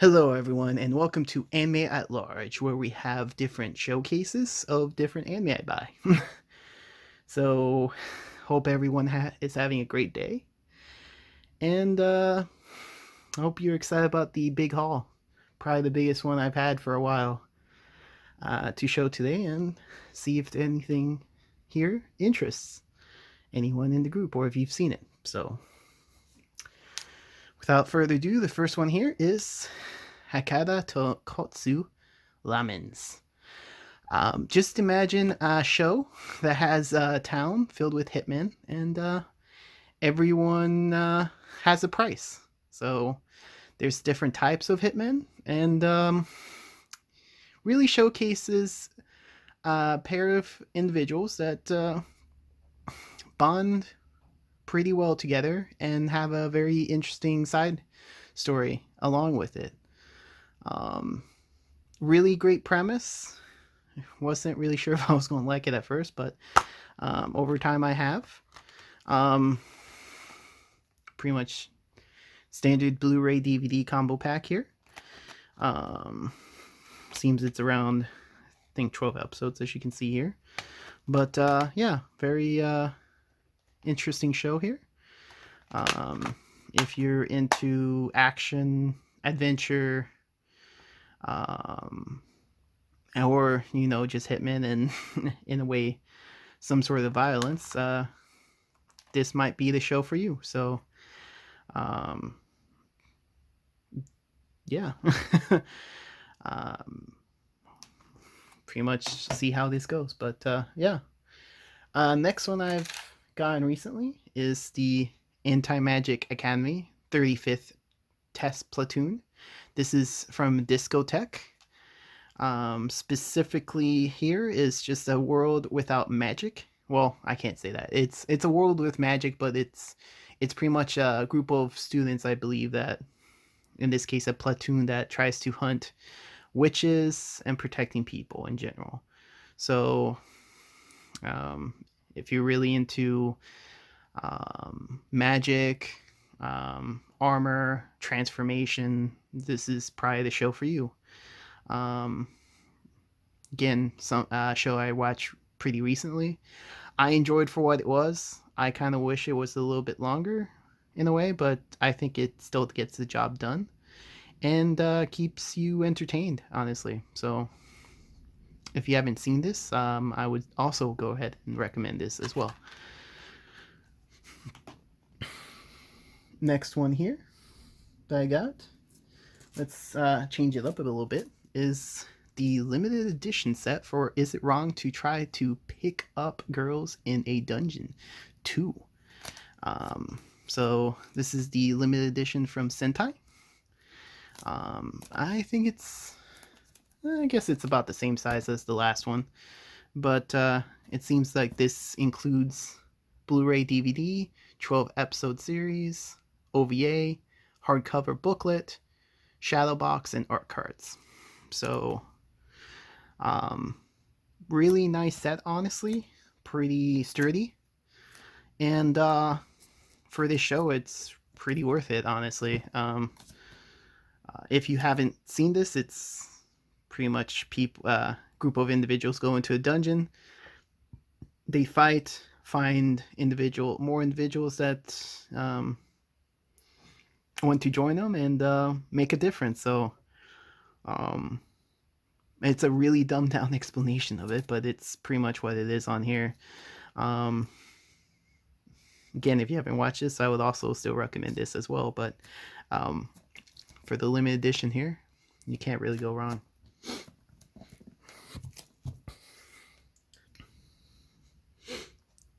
Hello, everyone, and welcome to Anime at Large, where we have different showcases of different anime I buy. So, hope everyone is having a great day, and I hope you're excited about the big haul, probably the biggest one I've had for a while, to show today and see if anything here interests anyone in the group or if you've seen it. So, without further ado, the first one here is Hakata to Kotsu Lamens. Just imagine a show that has a town filled with hitmen, and everyone has a price. So there's different types of hitmen, and really showcases a pair of individuals that bond pretty well together and have a very interesting side story along with it. Um, Really great premise. Wasn't really sure if I was going to like it at first, but over time I have. Um, Pretty much standard Blu-ray DVD combo pack here. Um, Seems it's around, I think, 12 episodes, as you can see here. But yeah, very interesting show here. If you're into action, adventure, um, or just hitmen and in a way some sort of violence, this might be the show for you. So um, yeah. um, Pretty much see how this goes. But yeah. Next one I've gotten recently is the Anti Magic Academy 35th Test Platoon. This is from Discotech. Specifically, here is just a world without magic. Well, I can't say that. It's a world with magic, but it's pretty much a group of students, I believe, that in this case a platoon that tries to hunt witches and protecting people in general. So, um, if you're really into magic, armor, transformation, this is probably the show for you. Um, Again, some show I watched pretty recently. I enjoyed for what it was. I kind of wish it was a little bit longer in a way, but I think it still gets the job done and keeps you entertained, honestly. So if you haven't seen this, I would also go ahead and recommend this as well. Next one here that I got, let's change it up a little bit, is the limited edition set for Is It Wrong to Try to Pick Up Girls in a Dungeon 2. So this is the limited edition from Sentai. I think I guess it's about the same size as the last one, but it seems like this includes Blu-ray DVD, 12 episode series, OVA, hardcover booklet, shadow box, and art cards. So, really nice set, honestly. Pretty sturdy. And for this show, it's pretty worth it, honestly. If you haven't seen this, it's pretty much group of individuals go into a dungeon. They fight, find more individuals that want to join them and make a difference. So um, it's a really dumbed down explanation of it, but it's pretty much what it is on here. Um, Again, if you haven't watched this, I would also still recommend this as well. But um, for the limited edition here, you can't really go wrong.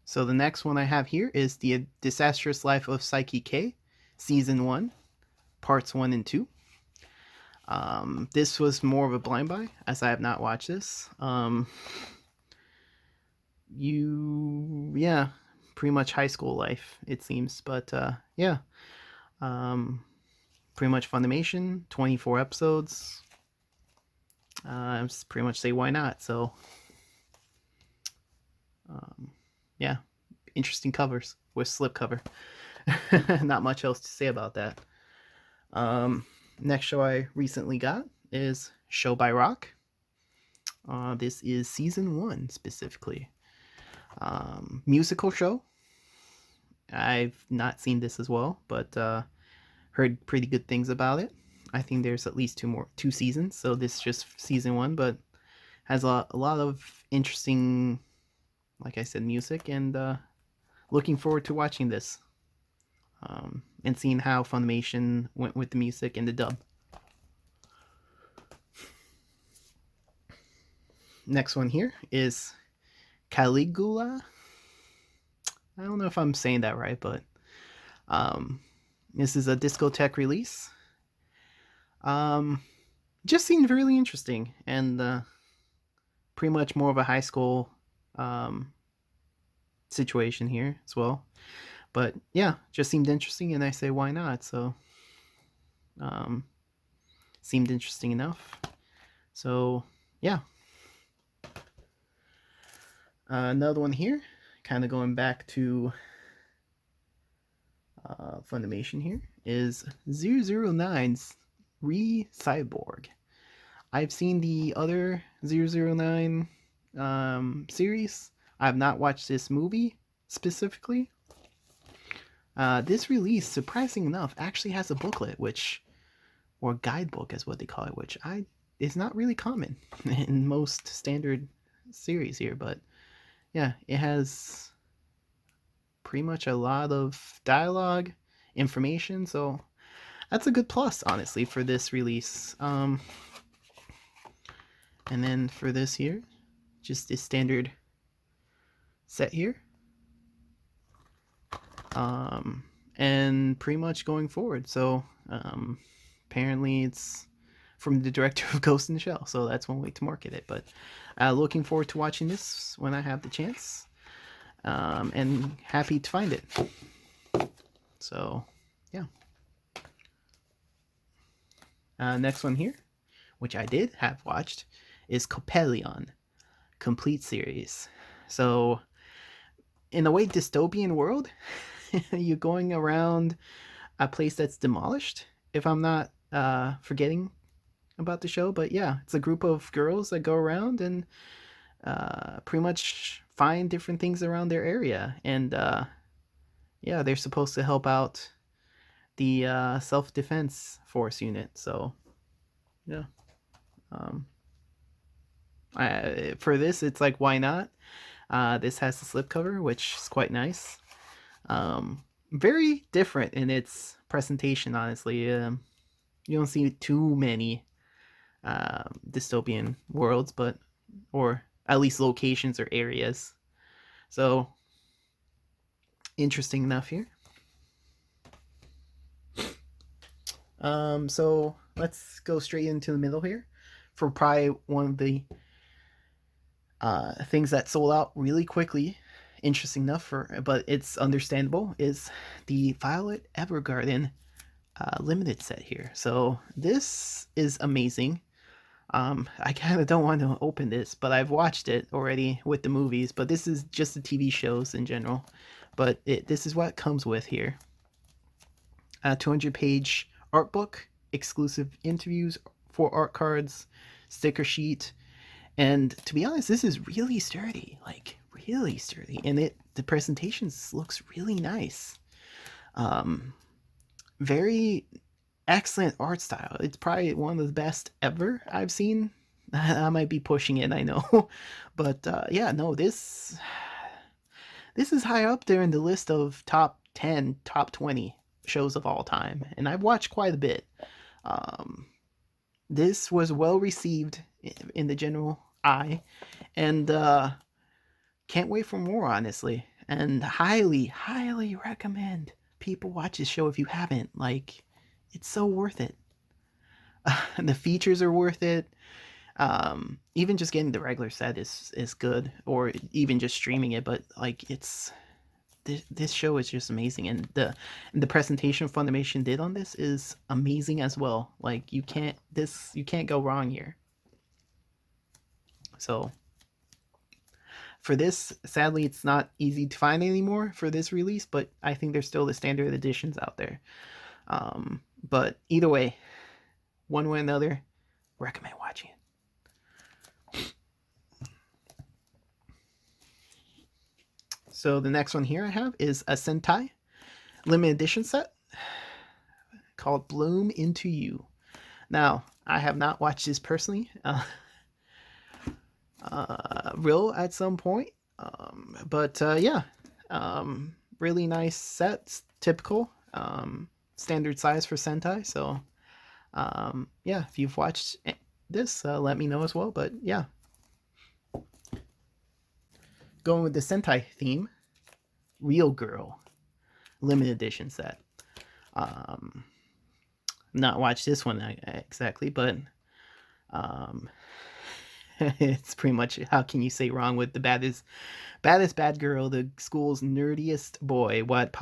So the next one I have here is The Disastrous Life of Psyche K, Season 1, Parts 1 and 2. This was more of a blind buy, as I have not watched this. Yeah, pretty much high school life, it seems. But yeah, pretty much Funimation, 24 episodes. I pretty much say why not. So, yeah, interesting covers with slipcover. Not much else to say about that. Next show I recently got is Show by Rock. This is season 1 specifically. Musical show. I've not seen this as well, but heard pretty good things about it. I think there's at least two seasons, so this is just season 1, but has a lot of interesting, like I said, music, and looking forward to watching this and seeing how Funimation went with the music and the dub. Next one here is Caligula. I don't know if I'm saying that right, but this is a Discotek release. Just seemed really interesting, and pretty much more of a high school situation here as well. But yeah, just seemed interesting, and I say why not? So seemed interesting enough. So yeah. Another one here, kind of going back to Funimation here, is 009's Re-Cyborg. I've seen the other 009 series. I have not watched this movie specifically. This release, surprising enough, actually has a booklet, or guidebook is what they call it, which is not really common in most standard series here, but yeah, it has pretty much a lot of dialogue, information, so that's a good plus, honestly, for this release. And then for this here, just this standard set here. And pretty much going forward. So apparently it's from the director of Ghost in the Shell, so that's one way to market it. But looking forward to watching this when I have the chance, and happy to find it. So yeah. Next one here, which I did have watched, is Coppelion complete series. So in a way, dystopian world. You're going around a place that's demolished, if I'm not forgetting about the show. But yeah, it's a group of girls that go around and pretty much find different things around their area, and yeah, they're supposed to help out the self-defense force unit. So yeah, for this, it's like, why not? This has the slipcover, which is quite nice. Very different in its presentation, honestly. You don't see too many dystopian worlds, or at least locations or areas. So interesting enough here. So let's go straight into the middle here for probably one of the things that sold out really quickly. Interesting enough, but it's understandable, is the Violet Evergarden limited set here. So this is amazing. I kind of don't want to open this, but I've watched it already with the movies, but this is just the TV shows in general. But this is what it comes with here. 200-page art book, exclusive interviews, 4 art cards, sticker sheet, and to be honest, this is really sturdy, like really sturdy, and the presentation looks really nice. Very excellent art style. It's probably one of the best ever I've seen. I might be pushing it, I know, but yeah, no, this is high up there in the list of top 10, top 20 shows of all time, and I've watched quite a bit. This was well received in the general eye, and can't wait for more, honestly, and highly recommend people watch this show if you haven't. Like, it's so worth it. The features are worth it. Even just getting the regular set is good, or even just streaming it, but like, this show is just amazing, and the presentation Funimation did on this is amazing as well. Like, you can't go wrong here. So for this, sadly, it's not easy to find anymore for this release, but I think there's still the standard editions out there. But either way, one way or another, recommend watching it. So the next one here I have is a Sentai limited edition set called Bloom Into You. Now, I have not watched this personally. Will at some point. But yeah, really nice sets, typical, standard size for Sentai. So yeah, if you've watched this, let me know as well. But yeah, going with the Sentai theme, Real Girl limited edition set. Not watched this one exactly, but it's pretty much, how can you say wrong with the baddest bad girl, the school's nerdiest boy, what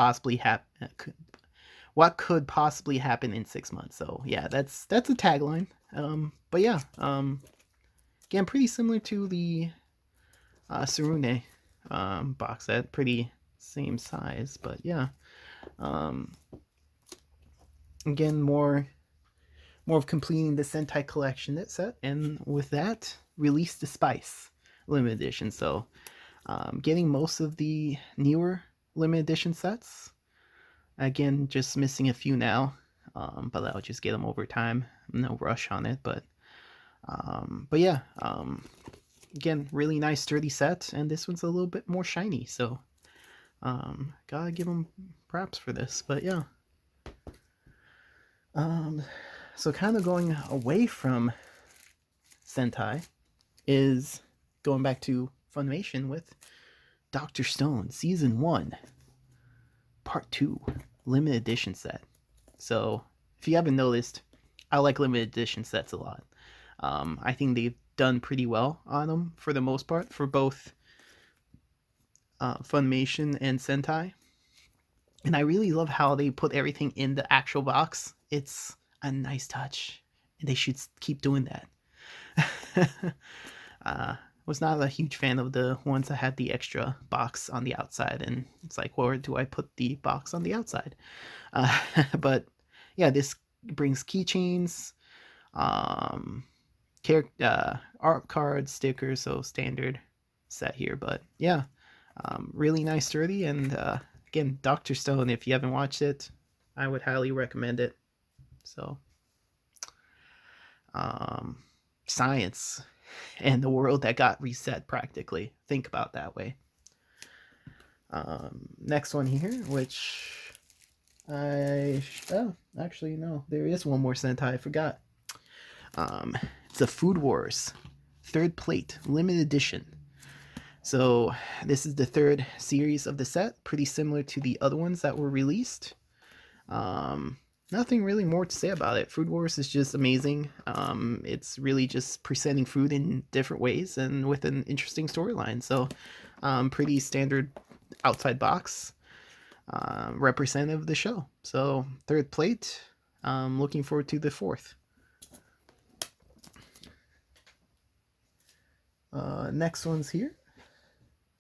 could possibly happen in 6 months. So yeah, that's a tagline. But yeah, again, pretty similar to the Sarune box set, pretty same size, but yeah, again, more of completing the Sentai collection that set, and with that, Release the Spice limited edition. So getting most of the newer limited edition sets. Again, just missing a few now, but I'll just get them over time. No rush on it, but yeah, again, really nice sturdy set, and this one's a little bit more shiny, so gotta give them props for this. But yeah, so kind of going away from Sentai is going back to Funimation with Dr. Stone Season 1 Part 2 limited edition set. So if you haven't noticed, I like limited edition sets a lot. I think they've done pretty well on them for the most part, for both Funimation and Sentai. And I really love how they put everything in the actual box. It's a nice touch, and they should keep doing that. Was not a huge fan of the ones that had the extra box on the outside, and it's like, where do I put the box on the outside? But yeah, this brings keychains, art cards, stickers, so standard set here. But yeah, really nice, sturdy, and again, Dr. Stone, if you haven't watched it, I would highly recommend it. So science and the world that got reset, practically. Think about that way. Next one here, which actually no, there is one more Sentai I forgot. It's a Food Wars Third Plate limited edition. So this is the third series of the set, pretty similar to the other ones that were released. Nothing really more to say about it. Food Wars is just amazing. It's really just presenting food in different ways and with an interesting storyline. So pretty standard outside box, representative of the show. So third plate, looking forward to the fourth. Next ones here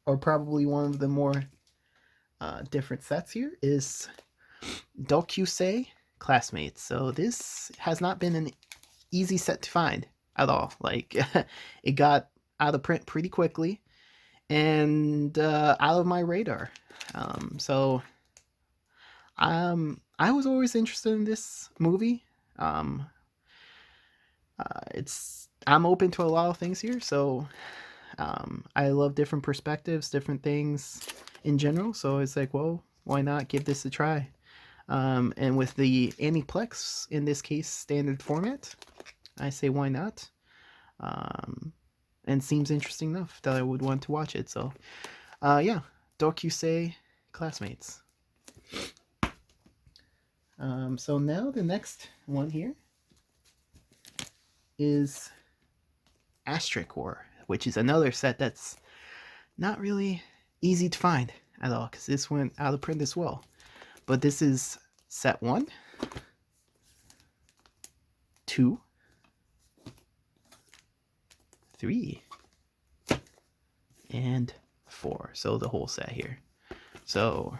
are probably one of the more different sets here is Dokusei Classmates. So this has not been an easy set to find at all. Like it got out of print pretty quickly and out of my radar. So I was always interested in this movie. I'm open to a lot of things here, so I love different perspectives, different things in general. So it's like, well, why not give this a try? And with the Aniplex, in this case, standard format, I say why not? And seems interesting enough that I would want to watch it. So, yeah, Dokusei Classmates. So now the next one here is Asterisk War, which is another set that's not really easy to find at all, because this went out of print as well. But this is set 1, 2, 3, and 4. So the whole set here. So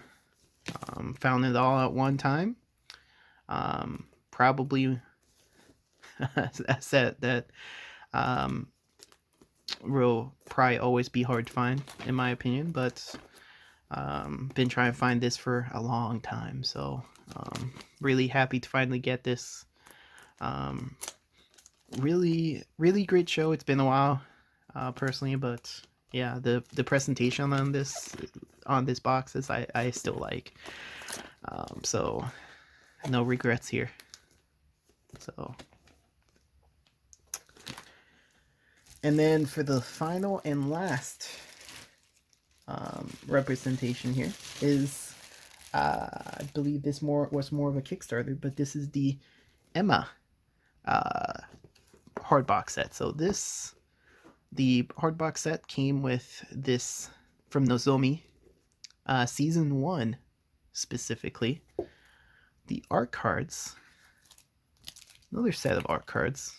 found it all at one time. Probably a set that um, will probably always be hard to find, in my opinion. But been trying to find this for a long time, so really happy to finally get this. Um, really great show. It's been a while, personally, but yeah, the presentation on this box is I still like. So no regrets here. So, and then for the final and last representation here is, I believe this was more of a Kickstarter, but this is the Emma hard box set. So the hard box set came with this from Nozomi, season 1 specifically. The art cards, another set of art cards,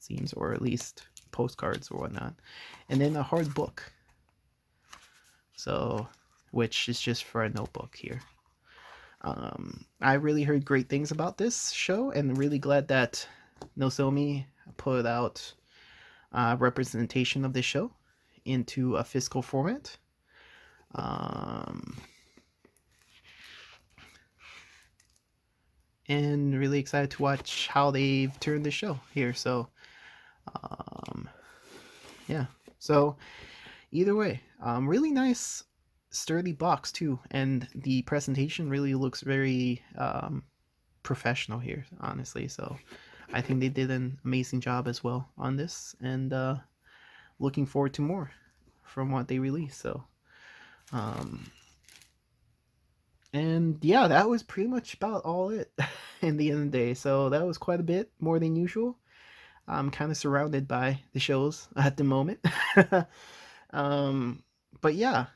seems, or at least postcards or whatnot, and then a hard book. So, which is just for a notebook here. I really heard great things about this show, and really glad that Nozomi put out representation of this show into a physical format. And really excited to watch how they've turned the show here. So, yeah. So, either way, really nice, sturdy box too, and the presentation really looks very professional here, honestly. So, I think they did an amazing job as well on this, and looking forward to more from what they release. So, and yeah, that was pretty much about all it in the end of the day. So that was quite a bit more than usual. I'm kind of surrounded by the shows at the moment. But yeah,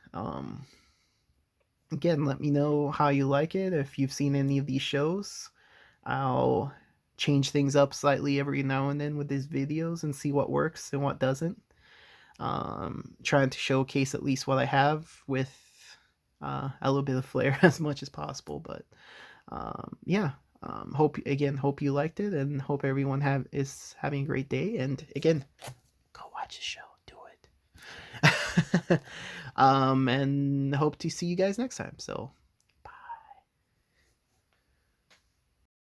again, let me know how you like it. If you've seen any of these shows, I'll change things up slightly every now and then with these videos and see what works and what doesn't. Trying to showcase at least what I have with a little bit of flair as much as possible. But yeah, hope you liked it, and hope everyone is having a great day. And again, go watch the show. Do it. And hope to see you guys next time. So